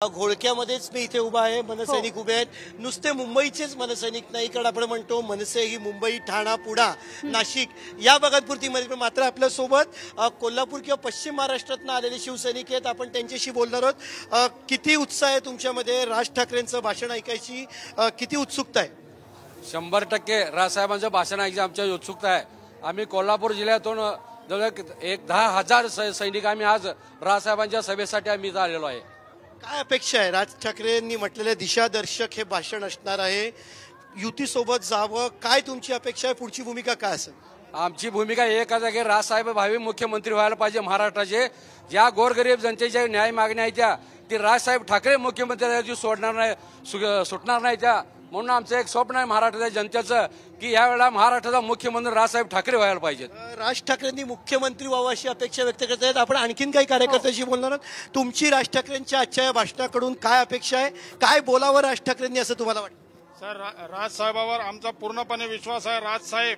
घोळक्यामध्येच मी इथे उभा आहे। मनसैनिक उभे आहेत। नुसते मुंबईचेच मनसैनिक नाही, कारण आपण म्हणतो मनसे ही मुंबई, ठाणा, पुणा, नाशिक या भागांपुरती मात्र आपल्या सोबत कोल्हापूर किंवा पश्चिम महाराष्ट्रातून आलेले शिवसैनिक आहेत। आपण त्यांच्याशी बोलणार आहोत। किती उत्साह आहे तुमच्यामध्ये राज ठाकरेंचं भाषण ऐकायची? किती उत्सुकता आहे? 100% राजसाहेबांचं भाषण ऐकायची आमची उत्सुकता आहे। आम्ही कोल्हापूर जिल्ह्यातून जवळ 10,000 सैनिक आम्ही आज राजसाहेबांच्या सभेसाठी आम्ही इथं आलेलो आहे। काय अपेक्षा आहे? राज ठाकरेंनी म्हटलेले दिशादर्शक हे भाषण असणार आहे। युतीसोबत जावं, काय तुमची अपेक्षा आहे? पुढची भूमिका काय असेल? आमची भूमिका एकच आहे की राजसाहेब भावी मुख्यमंत्री व्हायला पाहिजे महाराष्ट्राचे। ज्या गोरगरीब जनतेच्या न्याय मागण्या आहेत त्या ती राजसाहेब ठाकरे मुख्यमंत्री सोडणार नाही, सुटणार नाही त्या। म्हणून आमचं एक स्वप्न आहे महाराष्ट्राच्या जनतेचं की यावेळेला महाराष्ट्राचा मुख्यमंत्री राजसाहेब ठाकरे व्हायला पाहिजेत। राज ठाकरेंनी मुख्यमंत्री व्हावं अशी अपेक्षा व्यक्त करत आहेत। आपण आणखीन काही कार्यकर्त्यांशी बोलणार आहोत। तुमची राज ठाकरेंच्या आजच्या या भाषणाकडून काय अपेक्षा आहे? काय बोलावं राज ठाकरेंनी असं तुम्हाला वाटतं? सर, राजसाहेबावर आमचा पूर्णपणे विश्वास आहे। राजसाहेब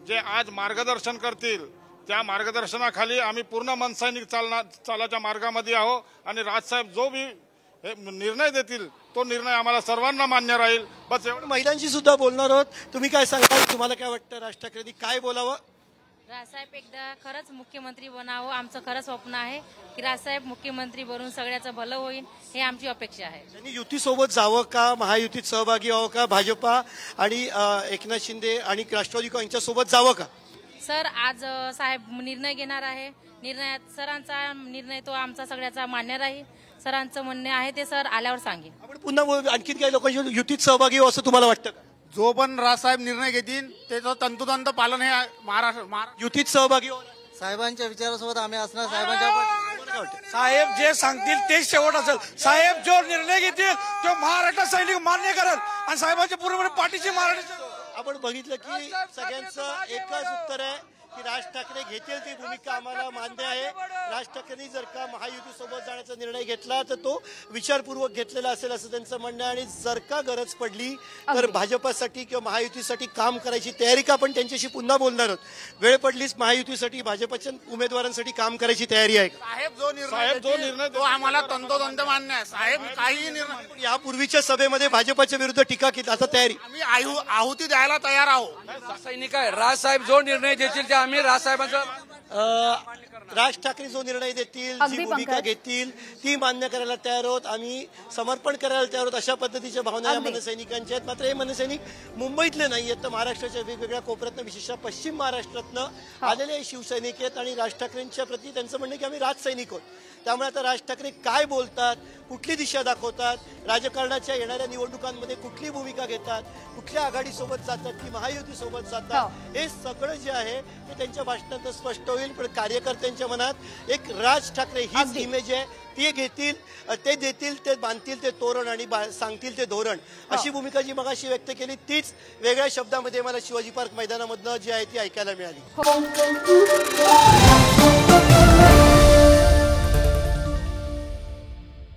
जे आज मार्गदर्शन करतील त्या मार्गदर्शनाखाली आम्ही पूर्ण मनसैनिक चालाच्या मार्गामध्ये आहोत आणि राजसाहेब जो भी निर्णय देतील तो निर्णय आम्हाला सर्वांना मान्य राहील। बस एवढं। महिलांशी सुद्धा बोलणार आहोत। तुम्ही काय सांगाल? तुम्हाला काय वाटतं राज ठाकरेंनी काय बोलावं? राजसाहेब एकदा खरंच मुख्यमंत्री बनावं, आमचं खरं स्वप्न आहे की राजसाहेब मुख्यमंत्री बनून सगळ्याचं भलं होईल, हे आमची अपेक्षा आहे। त्यांनी युतीसोबत जावं का? महायुतीत सहभागी व्हावं का? भाजपा आणि एकनाथ शिंदे आणि राष्ट्रवादी यांच्यासोबत जावं का? सर, आज साहेब निर्णय घेणार आहे। निर्णयात सरांचा निर्णय तो आमचा सगळ्याचा मान्य राहील। सरांचं म्हणणे आहे ते सर आल्यावर सांगेल। आपण पुन्हा आणखीन काही लोकांशी युतीत सहभागी व्हावं असं तुम्हाला वाटतं का? जो पण राजसाहेब निर्णय घेतील त्याचं तंतोतंत पालन हे महाराष्ट्र युतीत सहभागी व्हावं। साहेबांच्या विचारासोबत आम्ही असणार। साहेबांच्या साहेब जे सांगतील तेच शेवट असेल। साहेब जो निर्णय घेतील तो महाराष्ट्र सैनिक मान्य करेल आणि साहेबांच्या पूर्णपणे पाठीशी महाराष्ट्र। आपण बघितलं की सगळ्यांचं एकच उत्तर आहे की राज ठाकरे घेतील ती भूमिका आम्हाला मान्य आहे। राज ठाकरेंनी जर का महायुतीसोबत जाण्याचा निर्णय घेतला तर तो विचारपूर्वक घेतलेला असेल असं त्यांचं म्हणणं आहे। आणि जर का गरज पडली तर भाजपासाठी किंवा महायुतीसाठी काम करायची तयारी का? आपण त्यांच्याशी पुन्हा बोलणार आहोत। वेळ पडलीच महायुतीसाठी भाजपच्या उमेदवारांसाठी काम करायची तयारी आहे? साहेब जो निर्णय तो आम्हाला तंतोतंत मान्य आहे। साहेब काही निर्णय यापूर्वीच्या सभेमध्ये भाजपच्या विरुद्ध टीका केली, आता तयारी? आम्ही आहुती द्यायला तयार आहोत। सैनिक आहे। राजसाहेब जो निर्णय देतील ते आम्ही राजसाहेबांचा राज ठाकरे जो निर्णय देतील, जी भूमिका घेतील ती मान्य करायला तयार आहोत। आम्ही समर्पण करायला तयार आहोत, अशा पद्धतीच्या भावना या मनसैनिकांच्या आहेत। मात्र हे मनसैनिक मुंबईतले नाही आहेत, तर महाराष्ट्राच्या वेगवेगळ्या कोपऱ्यातनं, विशेषतः पश्चिम महाराष्ट्रातनं आलेले शिवसैनिक आहेत। आणि राज ठाकरेंच्या प्रती त्यांचं म्हणणं की आम्ही राजसैनिक आहोत। त्यामुळे आता राज ठाकरे काय बोलतात, कुठली दिशा दाखवतात, राजकारणाच्या येणाऱ्या निवडणुकांमध्ये कुठली भूमिका घेतात, कुठल्या आघाडीसोबत जातात की महायुतीसोबत जातात, हे सगळं जे आहे ते त्यांच्या भाषणात स्पष्ट होईल। पण कार्यकर्त्यांच्या मनात एक राज ठाकरे हीच इमेज आहे, ती घेतील, ते देतील, ते बांधतील ते तोरण आणि सांगतील ते धोरण, अशी भूमिका जी मगाशी व्यक्त केली तीच वेगळ्या शब्दामध्ये मला शिवाजी पार्क मैदानामधनं जी आहे ती ऐकायला मिळाली।